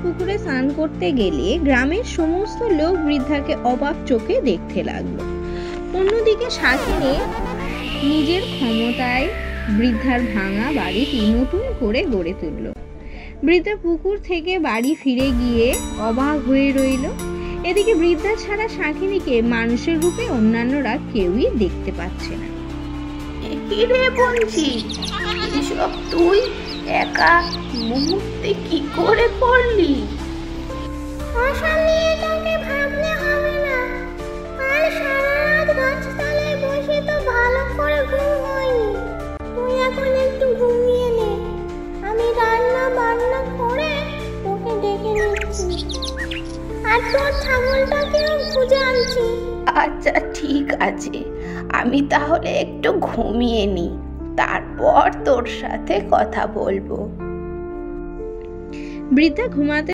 পুকুরে স্নান করতে গেলে গ্রামের সমস্ত লোক বৃদ্ধাকে অবাক চোখে দেখতে লাগলো। অন্যদিকে শাকিনী নিজের ক্ষমতায় বৃদ্ধার ভাঙা বাড়িটি নতুন করে গড়ে তুলল। বৃদ্ধা পুকুর থেকে বাড়ি ফিরে গিয়ে অবাক হয়ে রইল। এদিকে বৃদ্ধা ছাড়া শাকিনীকে মানুষের রূপে অন্যান্যরা কেউই দেখতে পাচ্ছে না। কি রে বঞ্চি, এসব তুই একা মুহূর্তে কি করে করলি? আশা নিয়ে তোকে ভাবলে হবে না। আর সারা রাত গাছতলায় বসে তো ভালো করে ঘুম হয়নি। তুই এখন একটু ঘুমিয়ে নে, আমি রান্না বান্না করে তোকে ডেকে নিচ্ছি। আর তোর ছাগলটাকেও খুঁজে আনছি। আচ্ছা ঠিক আছে, আমি তাহলে একটু ঘুমিয়ে নি, তারপর তোর সাথে কথা বলবো। বৃদ্ধা ঘুমাতে